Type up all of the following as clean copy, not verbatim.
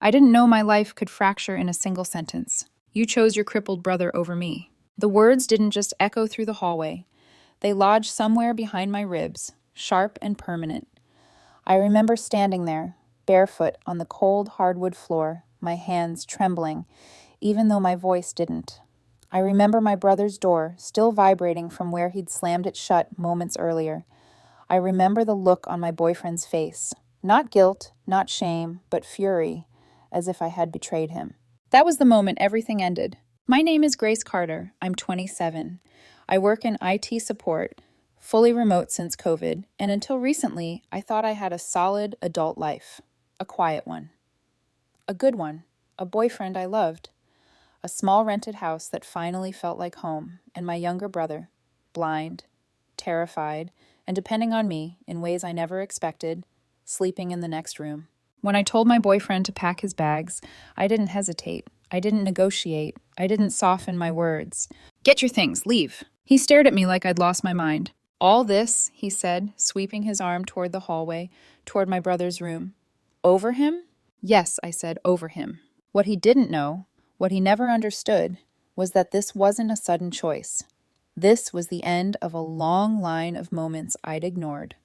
I didn't know my life could fracture in a single sentence. You chose your crippled brother over me. The words didn't just echo through the hallway. They lodged somewhere behind my ribs, sharp and permanent. I remember standing there, barefoot on the cold hardwood floor, my hands trembling, even though my voice didn't. I remember my brother's door still vibrating from where he'd slammed it shut moments earlier. I remember the look on my boyfriend's face. Not guilt, not shame, but fury, as if I had betrayed him. That was the moment everything ended. My name is Grace Carter. I'm 27. I work in IT support, fully remote since COVID, and until recently, I thought I had a solid adult life. A quiet one. A good one. A boyfriend I loved. A small rented house that finally felt like home, and my younger brother, blind, terrified, and depending on me in ways I never expected, sleeping in the next room. When I told my boyfriend to pack his bags, I didn't hesitate. I didn't negotiate. I didn't soften my words. Get your things, leave. He stared at me like I'd lost my mind. All this, he said, sweeping his arm toward the hallway, toward my brother's room. Over him? Yes, I said, over him. What he didn't know, what he never understood, was that this wasn't a sudden choice. This was the end of a long line of moments I'd ignored.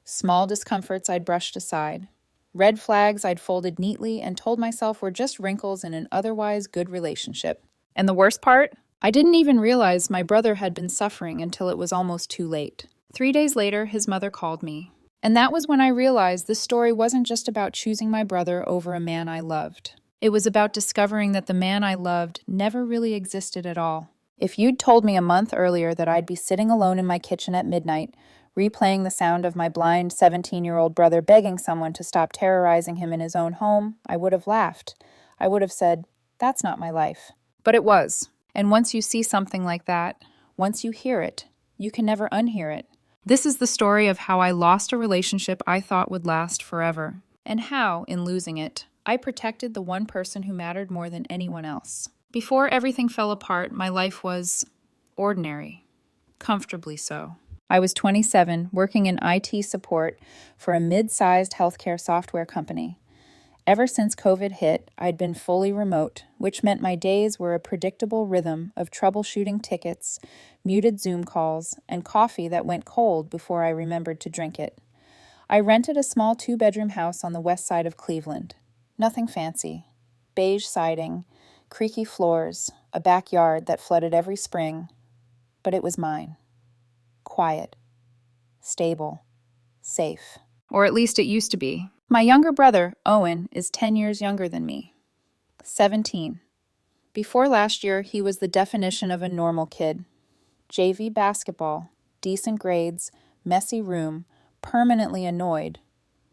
Small discomforts I'd brushed aside. Red flags I'd folded neatly and told myself were just wrinkles in an otherwise good relationship. And the worst part? I didn't even realize my brother had been suffering until it was almost too late. 3 days later, his mother called me. And that was when I realized this story wasn't just about choosing my brother over a man I loved. It was about discovering that the man I loved never really existed at all. If you'd told me a month earlier that I'd be sitting alone in my kitchen at midnight, replaying the sound of my blind 17-year-old brother begging someone to stop terrorizing him in his own home, I would have laughed. I would have said, "That's not my life." But it was. And once you see something like that, once you hear it, you can never unhear it. This is the story of how I lost a relationship I thought would last forever, and how, in losing it, I protected the one person who mattered more than anyone else. Before everything fell apart, my life was ordinary, comfortably so. I was 27, working in IT support for a mid-sized healthcare software company. Ever since COVID hit, I'd been fully remote, which meant my days were a predictable rhythm of troubleshooting tickets, muted Zoom calls, and coffee that went cold before I remembered to drink it. I rented a small 2-bedroom house on the west side of Cleveland. Nothing fancy. Beige siding, creaky floors, a backyard that flooded every spring. But it was mine. Quiet. Stable. Safe. Or at least it used to be. My younger brother, Owen, is 10 years younger than me. 17. Before last year, he was the definition of a normal kid. JV basketball, decent grades, messy room, permanently annoyed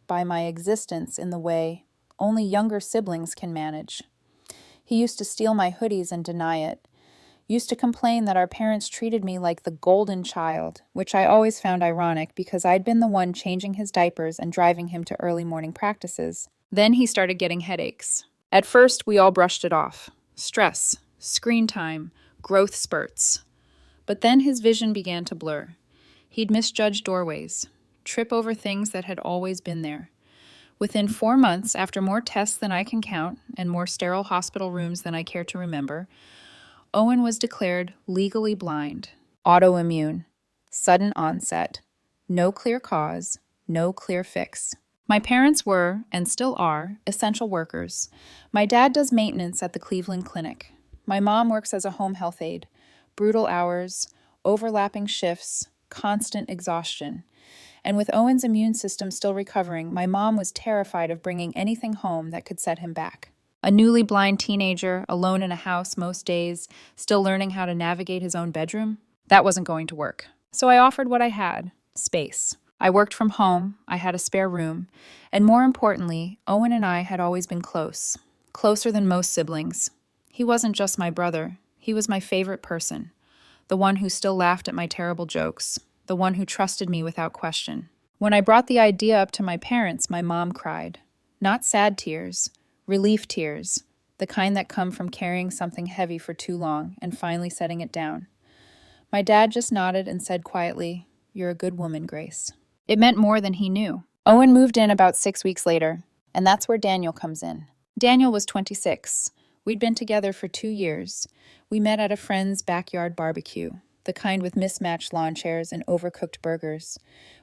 by my existence in the way only younger siblings can manage. He used to steal my hoodies and deny it. Used to complain that our parents treated me like the golden child, which I always found ironic because I'd been the one changing his diapers and driving him to early morning practices. Then he started getting headaches. At first, we all brushed it off. Stress, screen time, growth spurts. But then his vision began to blur. He'd misjudge doorways, trip over things that had always been there. Within 4 months, after more tests than I can count and more sterile hospital rooms than I care to remember, Owen was declared legally blind, autoimmune, sudden onset, no clear cause, no clear fix. My parents were, and still are, essential workers. My dad does maintenance at the Cleveland Clinic. My mom works as a home health aide. Brutal hours, overlapping shifts, constant exhaustion. And with Owen's immune system still recovering, my mom was terrified of bringing anything home that could set him back. A newly blind teenager, alone in a house most days, still learning how to navigate his own bedroom? That wasn't going to work. So I offered what I had, space. I worked from home, I had a spare room, and more importantly, Owen and I had always been close. Closer than most siblings. He wasn't just my brother, he was my favorite person. The one who still laughed at my terrible jokes. The one who trusted me without question. When I brought the idea up to my parents, my mom cried. Not sad tears. Relief tears, the kind that come from carrying something heavy for too long and finally setting it down. My dad just nodded and said quietly, "You're a good woman, Grace." It meant more than he knew. Owen moved in about 6 weeks later, and that's where Daniel comes in. Daniel was 26. We'd been together for 2 years. We met at a friend's backyard barbecue, the kind with mismatched lawn chairs and overcooked burgers.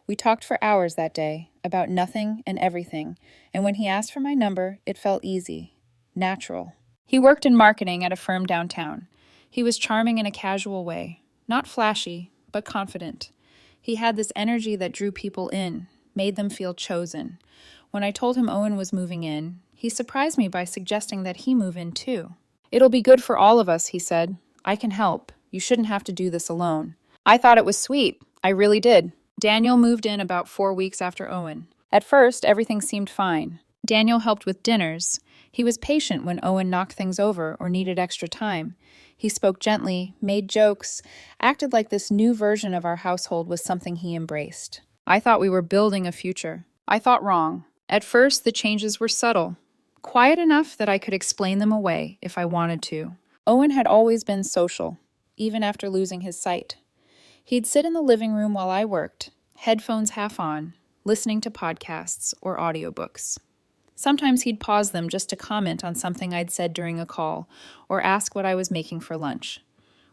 We talked for hours that day, about nothing and everything, and when he asked for my number, it felt easy, natural. He worked in marketing at a firm downtown. He was charming in a casual way, not flashy, but confident. He had this energy that drew people in, made them feel chosen. When I told him Owen was moving in, he surprised me by suggesting that he move in too. "It'll be good for all of us," he said. "I can help. You shouldn't have to do this alone." I thought it was sweet. I really did. Daniel moved in about 4 weeks after Owen. At first, everything seemed fine. Daniel helped with dinners. He was patient when Owen knocked things over or needed extra time. He spoke gently, made jokes, acted like this new version of our household was something he embraced. I thought we were building a future. I thought wrong. At first, the changes were subtle, quiet enough that I could explain them away if I wanted to. Owen had always been social, even after losing his sight. He'd sit in the living room while I worked, headphones half on, listening to podcasts or audiobooks. Sometimes he'd pause them just to comment on something I'd said during a call or ask what I was making for lunch.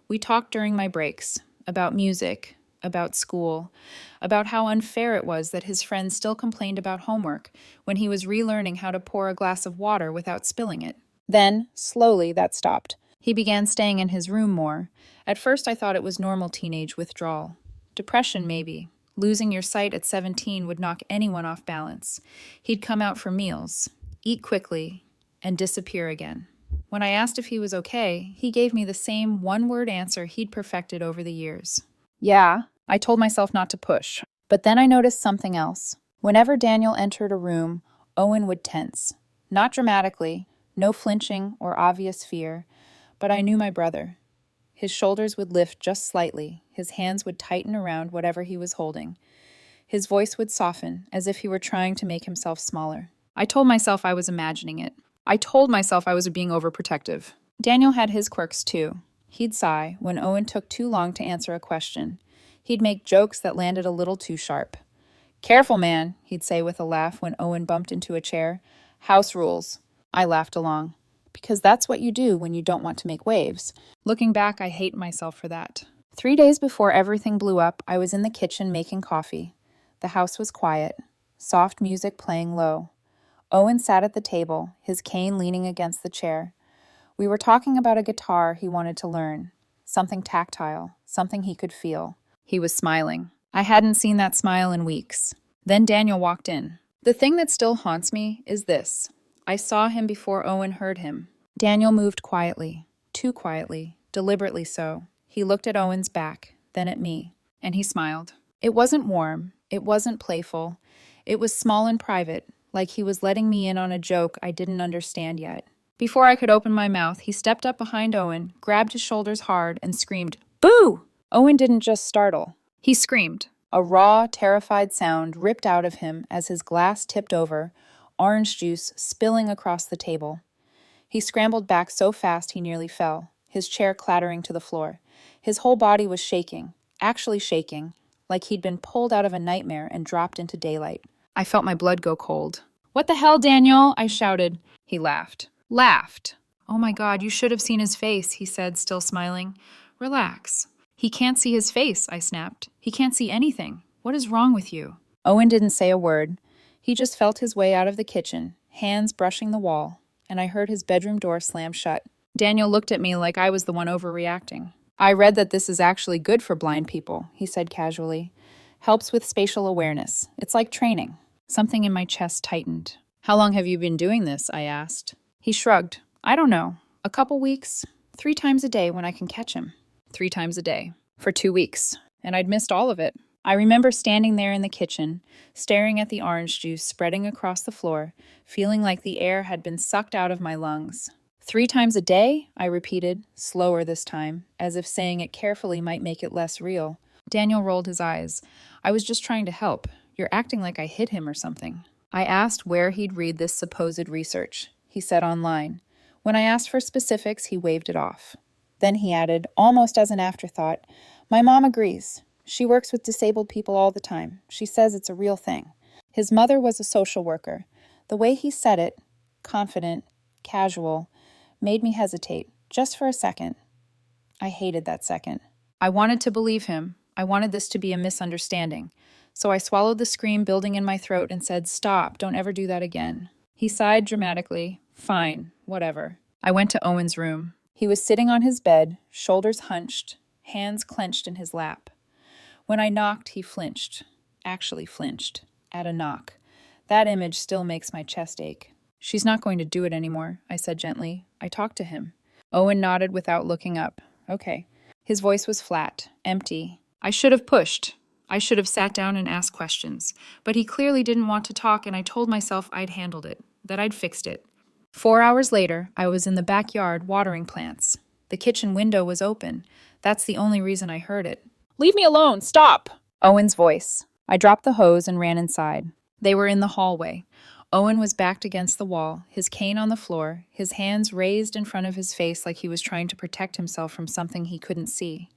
We talked during my breaks about music, about school, about how unfair it was that his friends still complained about homework when he was relearning how to pour a glass of water without spilling it. Then, slowly, that stopped. He began staying in his room more. At first, I thought it was normal teenage withdrawal. Depression, maybe. Losing your sight at 17 would knock anyone off balance. He'd come out for meals, eat quickly, and disappear again. When I asked if he was okay, he gave me the same one-word answer he'd perfected over the years. Yeah, I told myself not to push. But then I noticed something else. Whenever Daniel entered a room, Owen would tense. Not dramatically, no flinching or obvious fear, but I knew my brother. His shoulders would lift just slightly, his hands would tighten around whatever he was holding. His voice would soften, as if he were trying to make himself smaller. I told myself I was imagining it. I told myself I was being overprotective. Daniel had his quirks too. He'd sigh when Owen took too long to answer a question. He'd make jokes that landed a little too sharp. "Careful, man," he'd say with a laugh when Owen bumped into a chair. "House rules." I laughed along. Because that's what you do when you don't want to make waves. Looking back, I hate myself for that. 3 days before everything blew up, I was in the kitchen making coffee. The house was quiet, soft music playing low. Owen sat at the table, his cane leaning against the chair. We were talking about a guitar he wanted to learn, something tactile, something he could feel. He was smiling. I hadn't seen that smile in weeks. Then Daniel walked in. The thing that still haunts me is this. I saw him before Owen heard him. Daniel moved quietly, too quietly, deliberately so. He looked at Owen's back, then at me, and he smiled. It wasn't warm, it wasn't playful. It was small and private, like he was letting me in on a joke I didn't understand yet. Before I could open my mouth, he stepped up behind Owen, grabbed his shoulders hard, and screamed, "Boo!" Owen didn't just startle. He screamed. A raw, terrified sound ripped out of him as his glass tipped over, orange juice spilling across the table. He scrambled back so fast he nearly fell, his chair clattering to the floor. His whole body was shaking, actually shaking, like he'd been pulled out of a nightmare and dropped into daylight. I felt my blood go cold. "What the hell, Daniel?" I shouted. He laughed. Laughed. "Oh my God, you should have seen his face," he said, still smiling. "Relax." "He can't see his face," I snapped. "He can't see anything. What is wrong with you?" Owen didn't say a word. He just felt his way out of the kitchen, hands brushing the wall, and I heard his bedroom door slam shut. Daniel looked at me like I was the one overreacting. "I read that this is actually good for blind people," he said casually. "Helps with spatial awareness. It's like training." Something in my chest tightened. "How long have you been doing this?" I asked. He shrugged. "I don't know. A couple weeks. 3 times a day when I can catch him." 3 times a day. For 2 weeks. And I'd missed all of it. I remember standing there in the kitchen, staring at the orange juice spreading across the floor, feeling like the air had been sucked out of my lungs. 3 times a day? I repeated, slower this time, as if saying it carefully might make it less real. Daniel rolled his eyes. "I was just trying to help. You're acting like I hit him or something." I asked where he'd read this supposed research. He said online. When I asked for specifics, he waved it off. Then he added, almost as an afterthought, "My mom agrees. She works with disabled people all the time. She says it's a real thing." His mother was a social worker. The way he said it, confident, casual, made me hesitate, just for a second. I hated that second. I wanted to believe him. I wanted this to be a misunderstanding. So I swallowed the scream building in my throat and said, "Stop, don't ever do that again." He sighed dramatically. "Fine, whatever." I went to Owen's room. He was sitting on his bed, shoulders hunched, hands clenched in his lap. When I knocked, he flinched. Actually flinched. At a knock. That image still makes my chest ache. "She's not going to do it anymore," I said gently. I talked to him. Owen nodded without looking up. "Okay." His voice was flat, empty. I should have pushed. I should have sat down and asked questions. But he clearly didn't want to talk, and I told myself I'd handled it, that I'd fixed it. 4 hours later, I was in the backyard watering plants. The kitchen window was open. That's the only reason I heard it. "Leave me alone! Stop!" Owen's voice. I dropped the hose and ran inside. They were in the hallway. Owen was backed against the wall, his cane on the floor, his hands raised in front of his face like he was trying to protect himself from something he couldn't see.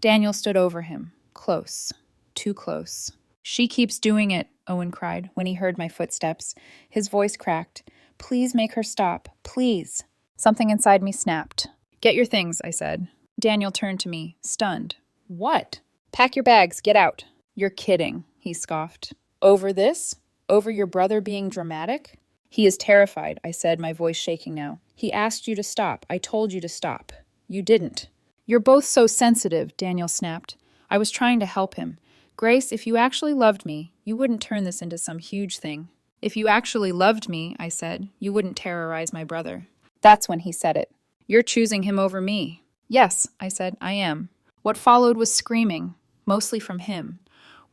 Daniel stood over him, close, too close. "She keeps doing it," Owen cried when he heard my footsteps. His voice cracked. "Please make her stop, please." Something inside me snapped. "Get your things," I said. Daniel turned to me, stunned. "What?" "Pack your bags, get out." "You're kidding," he scoffed. "Over this? Over your brother being dramatic?" "He is terrified," I said, my voice shaking now. "He asked you to stop. I told you to stop. You didn't." "You're both so sensitive," Daniel snapped. I was trying to help him. "Grace, if you actually loved me, you wouldn't turn this into some huge thing." "If you actually loved me," I said, "you wouldn't terrorize my brother." That's when he said it. "You're choosing him over me." "Yes," I said, "I am." What followed was screaming, mostly from him.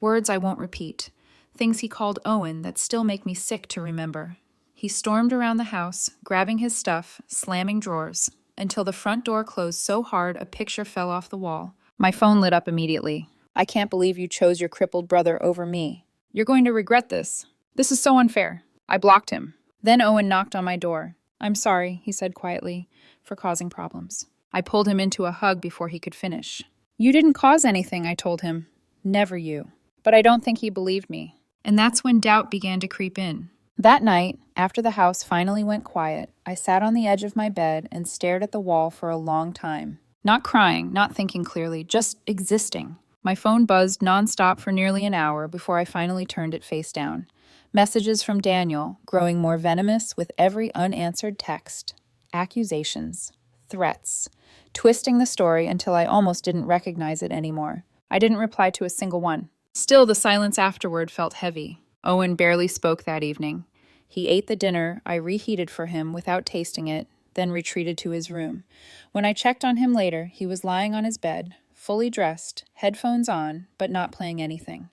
Words I won't repeat. Things he called Owen that still make me sick to remember. He stormed around the house, grabbing his stuff, slamming drawers, until the front door closed so hard a picture fell off the wall. My phone lit up immediately. "I can't believe you chose your crippled brother over me. You're going to regret this. This is so unfair." I blocked him. Then Owen knocked on my door. "I'm sorry," he said quietly, "for causing problems." I pulled him into a hug before he could finish. "You didn't cause anything," I told him. "Never you." But I don't think he believed me. And that's when doubt began to creep in. That night, after the house finally went quiet, I sat on the edge of my bed and stared at the wall for a long time. Not crying, not thinking clearly, just existing. My phone buzzed nonstop for nearly an hour before I finally turned it face down. Messages from Daniel, growing more venomous with every unanswered text. Accusations. Threats. Twisting the story until I almost didn't recognize it anymore. I didn't reply to a single one. Still, the silence afterward felt heavy. Owen barely spoke that evening. He ate the dinner I reheated for him without tasting it, then retreated to his room. When I checked on him later, he was lying on his bed, fully dressed, headphones on, but not playing anything.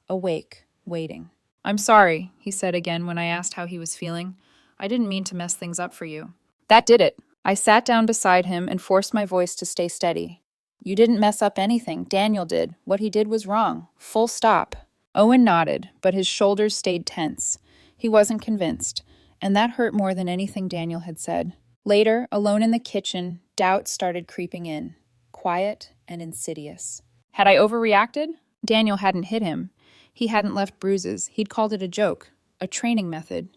Awake, waiting. "I'm sorry," he said again when I asked how he was feeling. "I didn't mean to mess things up for you." That did it. I sat down beside him and forced my voice to stay steady. "You didn't mess up anything. Daniel did. What he did was wrong. Full stop." Owen nodded, but his shoulders stayed tense. He wasn't convinced, and that hurt more than anything Daniel had said. Later, alone in the kitchen, doubt started creeping in. Quiet and insidious. Had I overreacted? Daniel hadn't hit him. He hadn't left bruises. He'd called it a joke, a training method.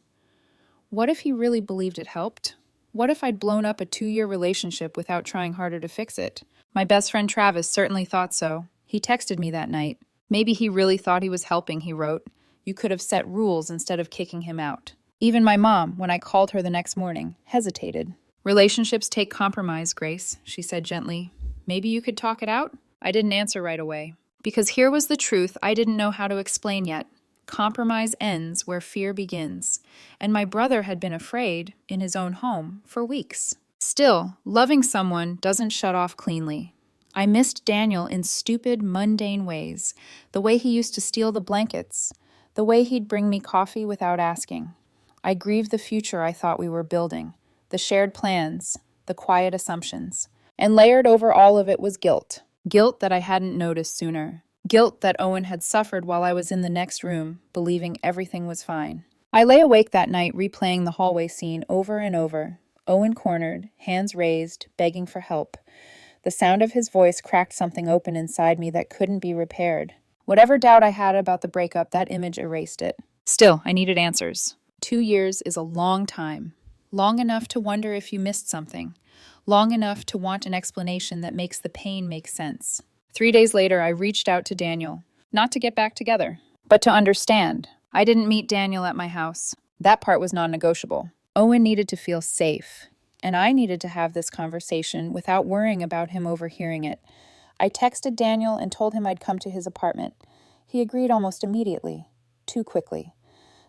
What if he really believed it helped? What if I'd blown up a 2-year relationship without trying harder to fix it? My best friend Travis certainly thought so. He texted me that night. Maybe he really thought he was helping, he wrote. You could have set rules instead of kicking him out. Even my mom, when I called her the next morning, hesitated. Relationships take compromise, Grace, she said gently. Maybe you could talk it out? I didn't answer right away. Because here was the truth I didn't know how to explain yet. Compromise ends where fear begins. And my brother had been afraid, in his own home, for weeks. Still, loving someone doesn't shut off cleanly. I missed Daniel in stupid, mundane ways. The way he used to steal the blankets. The way he'd bring me coffee without asking. I grieved the future I thought we were building. The shared plans. The quiet assumptions. And layered over all of it was guilt. Guilt that I hadn't noticed sooner. Guilt that Owen had suffered while I was in the next room, believing everything was fine. I lay awake that night replaying the hallway scene over and over. Owen cornered, hands raised, begging for help. The sound of his voice cracked something open inside me that couldn't be repaired. Whatever doubt I had about the breakup, that image erased it. Still, I needed answers. 2 years is a long time. long enough to wonder if you missed something, long enough to want an explanation that makes the pain make sense. 3 days later, I reached out to Daniel, not to get back together, but to understand. I didn't meet Daniel at my house. That part was non-negotiable. Owen needed to feel safe, and I needed to have this conversation without worrying about him overhearing it. I texted Daniel and told him I'd come to his apartment. He agreed almost immediately, too quickly.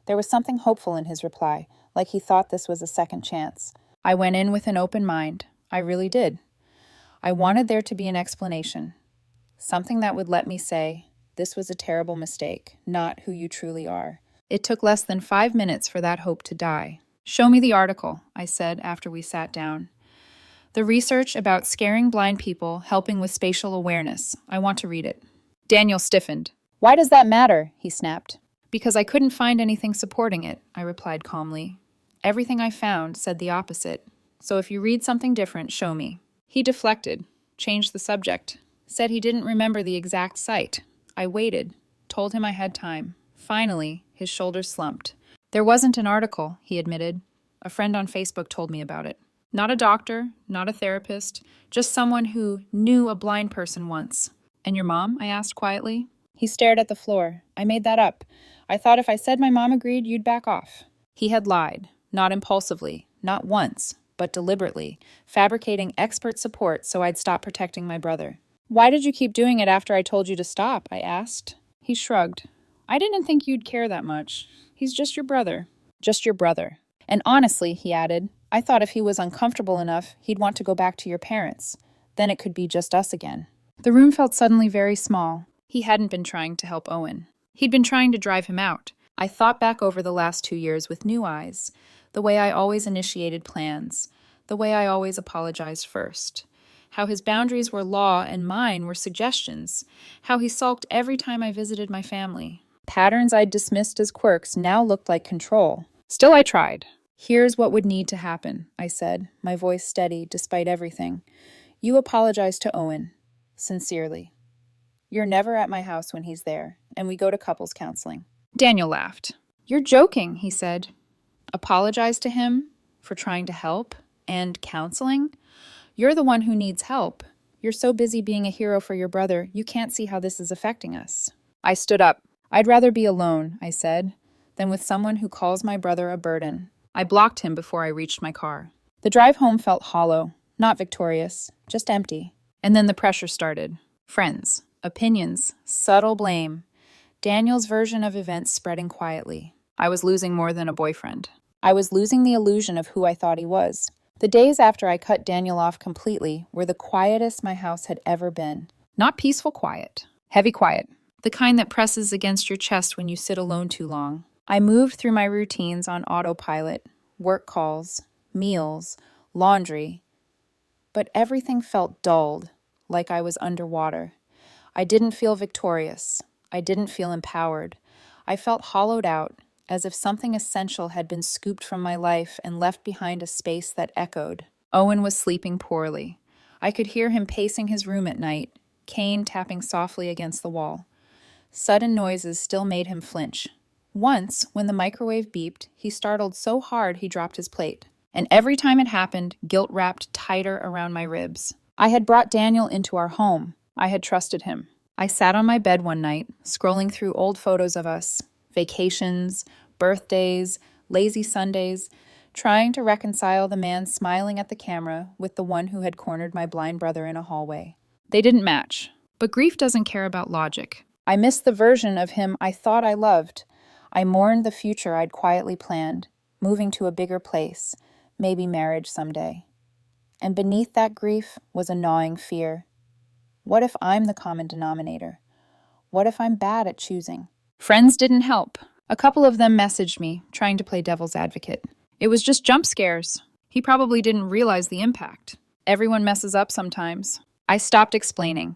There was something hopeful in his reply, like he thought this was a second chance. I went in with an open mind. I really did. I wanted there to be an explanation, something that would let me say, this was a terrible mistake, not who you truly are. It took less than 5 minutes for that hope to die. Show me the article, I said after we sat down. The research about scaring blind people helping with spatial awareness. I want to read it. Daniel stiffened. Why does that matter? He snapped. Because I couldn't find anything supporting it, I replied calmly. Everything I found said the opposite. So if you read something different, show me. He deflected, changed the subject, said he didn't remember the exact site. I waited, told him I had time. Finally, his shoulders slumped. There wasn't an article, he admitted. A friend on Facebook told me about it. Not a doctor, not a therapist, just someone who knew a blind person once. And your mom? I asked quietly. He stared at the floor. I made that up. I thought if I said my mom agreed, you'd back off. He had lied, not impulsively, not once, but deliberately, fabricating expert support so I'd stop protecting my brother. Why did you keep doing it after I told you to stop? I asked. He shrugged. I didn't think you'd care that much. He's just your brother. Just your brother. And honestly, he added, I thought if he was uncomfortable enough, he'd want to go back to your parents. Then it could be just us again. The room felt suddenly very small. He hadn't been trying to help Owen. He'd been trying to drive him out. I thought back over the last 2 years with new eyes. The way I always initiated plans. The way I always apologized first. How his boundaries were law and mine were suggestions. How he sulked every time I visited my family. Patterns I'd dismissed as quirks now looked like control. Still, I tried. Here's what would need to happen, I said, my voice steady despite everything. You apologize to Owen. Sincerely. You're never at my house when he's there, and we go to couples counseling. Daniel laughed. You're joking, he said. Apologize to him for trying to help and counseling? You're the one who needs help. You're so busy being a hero for your brother, you can't see how this is affecting us. I stood up. I'd rather be alone, I said, than with someone who calls my brother a burden. I blocked him before I reached my car. The drive home felt hollow, not victorious, just empty. And then the pressure started. Friends, opinions, subtle blame. Daniel's version of events spreading quietly. I was losing more than a boyfriend. I was losing the illusion of who I thought he was. The days after I cut Daniel off completely were the quietest my house had ever been. Not peaceful quiet. Heavy quiet. The kind that presses against your chest when you sit alone too long. I moved through my routines on autopilot. Work calls, meals, laundry. But everything felt dulled, like I was underwater. I didn't feel victorious. I didn't feel empowered. I felt hollowed out, as if something essential had been scooped from my life and left behind a space that echoed. Owen was sleeping poorly. I could hear him pacing his room at night, cane tapping softly against the wall. Sudden noises still made him flinch. Once, when the microwave beeped, he startled so hard he dropped his plate. And every time it happened, guilt wrapped tighter around my ribs. I had brought Daniel into our home. I had trusted him. I sat on my bed one night, scrolling through old photos of us, vacations, birthdays, lazy Sundays, trying to reconcile the man smiling at the camera with the one who had cornered my blind brother in a hallway. They didn't match. But grief doesn't care about logic. I missed the version of him I thought I loved. I mourned the future I'd quietly planned, moving to a bigger place, maybe marriage someday. And beneath that grief was a gnawing fear. What if I'm the common denominator? What if I'm bad at choosing? Friends didn't help. A couple of them messaged me, trying to play devil's advocate. It was just jump scares. He probably didn't realize the impact. Everyone messes up sometimes. I stopped explaining.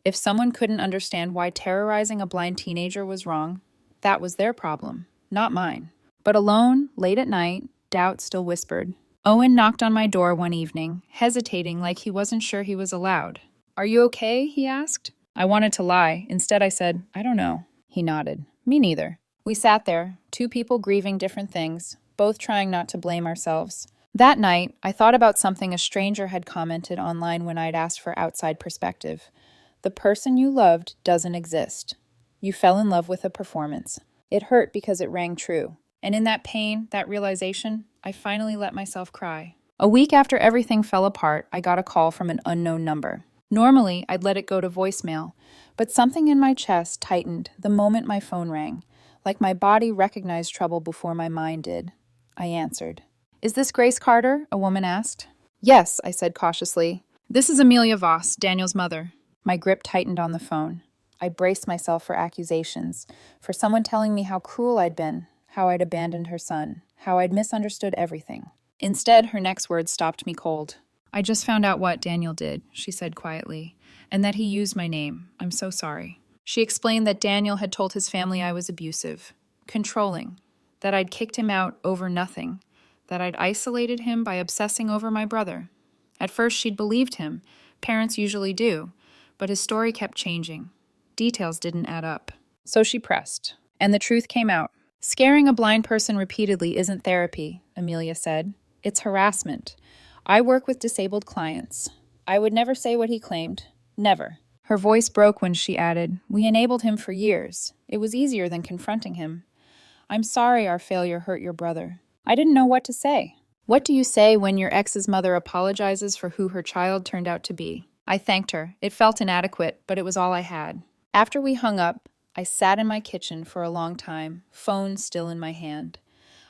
If someone couldn't understand why terrorizing a blind teenager was wrong, that was their problem, not mine. But alone, late at night, doubt still whispered. Owen knocked on my door one evening, hesitating like he wasn't sure he was allowed. Are you okay? He asked. I wanted to lie. Instead, I said, I don't know. He nodded. Me neither. We sat there, two people grieving different things, both trying not to blame ourselves. That night, I thought about something a stranger had commented online when I'd asked for outside perspective. The person you loved doesn't exist. You fell in love with a performance. It hurt because it rang true. And in that pain, that realization, I finally let myself cry. A week after everything fell apart, I got a call from an unknown number. Normally, I'd let it go to voicemail, but something in my chest tightened the moment my phone rang, like my body recognized trouble before my mind did. I answered. "Is this Grace Carter?" a woman asked. "Yes," I said cautiously. "This is Amelia Voss, Daniel's mother." My grip tightened on the phone. I braced myself for accusations, for someone telling me how cruel I'd been, how I'd abandoned her son, how I'd misunderstood everything. Instead, her next words stopped me cold. "I just found out what Daniel did," she said quietly, "and that he used my name. I'm so sorry." She explained that Daniel had told his family I was abusive, controlling, that I'd kicked him out over nothing, that I'd isolated him by obsessing over my brother. At first, she'd believed him. Parents usually do. But his story kept changing. Details didn't add up. So she pressed, and the truth came out. "Scaring a blind person repeatedly isn't therapy," Amelia said. "It's harassment. I work with disabled clients. I would never say what he claimed. Never." Her voice broke when she added, "We enabled him for years. It was easier than confronting him. I'm sorry our failure hurt your brother." I didn't know what to say. What do you say when your ex's mother apologizes for who her child turned out to be? I thanked her. It felt inadequate, but it was all I had. After we hung up, I sat in my kitchen for a long time, phone still in my hand.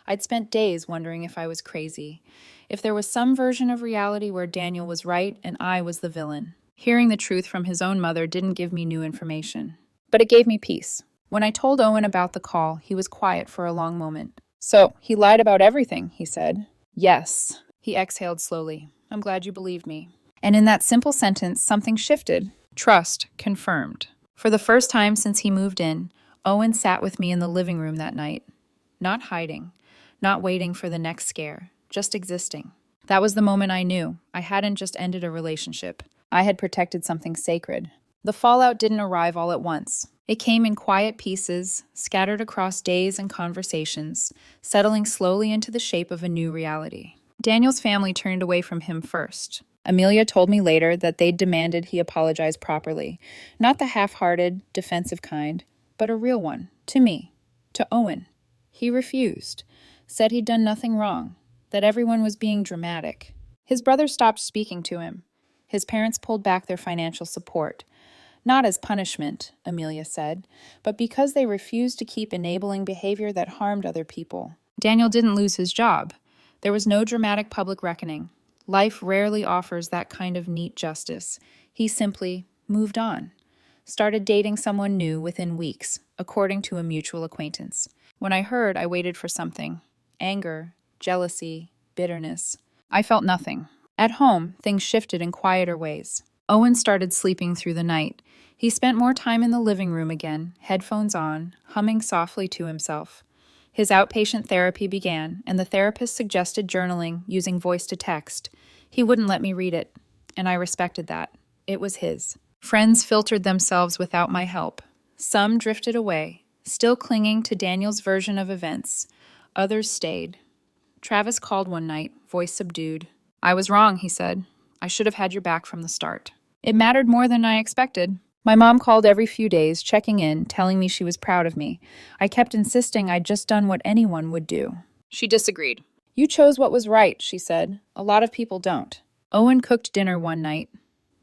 I'd spent days wondering if I was crazy, if there was some version of reality where Daniel was right and I was the villain. Hearing the truth from his own mother didn't give me new information, but it gave me peace. When I told Owen about the call, he was quiet for a long moment. "So, he lied about everything," he said. "Yes." He exhaled slowly. "I'm glad you believed me." And in that simple sentence, something shifted. Trust confirmed. For the first time since he moved in, Owen sat with me in the living room that night. Not hiding, not waiting for the next scare, just existing. That was the moment I knew I hadn't just ended a relationship. I had protected something sacred. The fallout didn't arrive all at once. It came in quiet pieces, scattered across days and conversations, settling slowly into the shape of a new reality. Daniel's family turned away from him first. Amelia told me later that they'd demanded he apologize properly, not the half-hearted, defensive kind, but a real one, to me, to Owen. He refused, said he'd done nothing wrong, that everyone was being dramatic. His brother stopped speaking to him. His parents pulled back their financial support. Not as punishment, Amelia said, but because they refused to keep enabling behavior that harmed other people. Daniel didn't lose his job. There was no dramatic public reckoning. Life rarely offers that kind of neat justice. He simply moved on. Started dating someone new within weeks, according to a mutual acquaintance. When I heard, I waited for something. Anger, jealousy, bitterness. I felt nothing. At home, things shifted in quieter ways. Owen started sleeping through the night. He spent more time in the living room again, headphones on, humming softly to himself. His outpatient therapy began, and the therapist suggested journaling using voice to text. He wouldn't let me read it, and I respected that. It was his. Friends filtered themselves without my help. Some drifted away, still clinging to Daniel's version of events. Others stayed. Travis called one night, voice subdued. "I was wrong," he said. "I should have had your back from the start." It mattered more than I expected. My mom called every few days, checking in, telling me she was proud of me. I kept insisting I'd just done what anyone would do. She disagreed. "You chose what was right," she said. "A lot of people don't." Owen cooked dinner one night,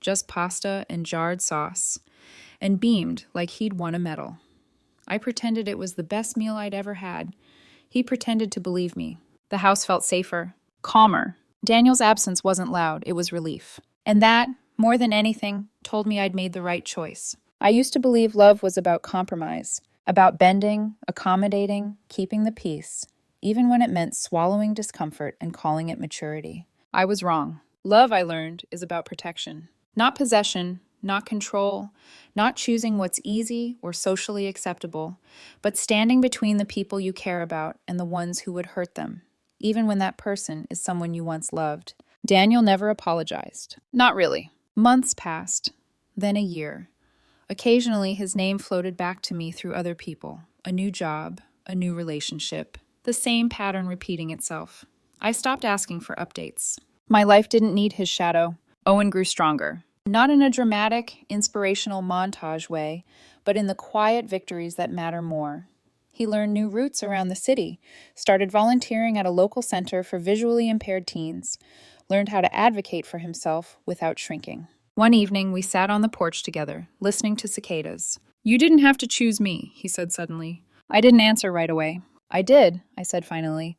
just pasta and jarred sauce, and beamed like he'd won a medal. I pretended it was the best meal I'd ever had. He pretended to believe me. The house felt safer, calmer. Daniel's absence wasn't loud, it was relief. And that, more than anything, told me I'd made the right choice. I used to believe love was about compromise, about bending, accommodating, keeping the peace, even when it meant swallowing discomfort and calling it maturity. I was wrong. Love, I learned, is about protection. Not possession, not control, not choosing what's easy or socially acceptable, but standing between the people you care about and the ones who would hurt them, even when that person is someone you once loved. Daniel never apologized. Not really. Months passed, then a year. Occasionally, his name floated back to me through other people. A new job, a new relationship, the same pattern repeating itself. I stopped asking for updates. My life didn't need his shadow. Owen grew stronger. Not in a dramatic, inspirational montage way, but in the quiet victories that matter more. He learned new routes around the city, started volunteering at a local center for visually impaired teens, learned how to advocate for himself without shrinking. One evening, we sat on the porch together, listening to cicadas. "You didn't have to choose me," he said suddenly. I didn't answer right away. "I did," I said finally,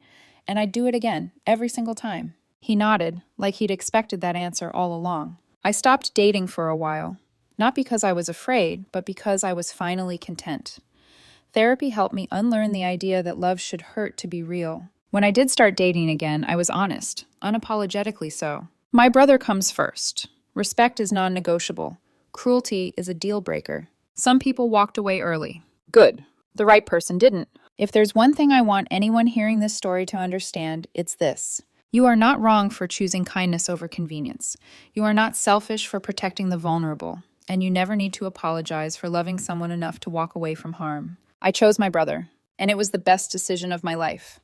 "and I'd do it again, every single time." He nodded, like he'd expected that answer all along. I stopped dating for a while, not because I was afraid, but because I was finally content. Therapy helped me unlearn the idea that love should hurt to be real. When I did start dating again, I was honest, unapologetically so. My brother comes first. Respect is non-negotiable. Cruelty is a deal breaker. Some people walked away early. Good. The right person didn't. If there's one thing I want anyone hearing this story to understand, it's this. You are not wrong for choosing kindness over convenience. You are not selfish for protecting the vulnerable. And you never need to apologize for loving someone enough to walk away from harm. I chose my brother, and it was the best decision of my life.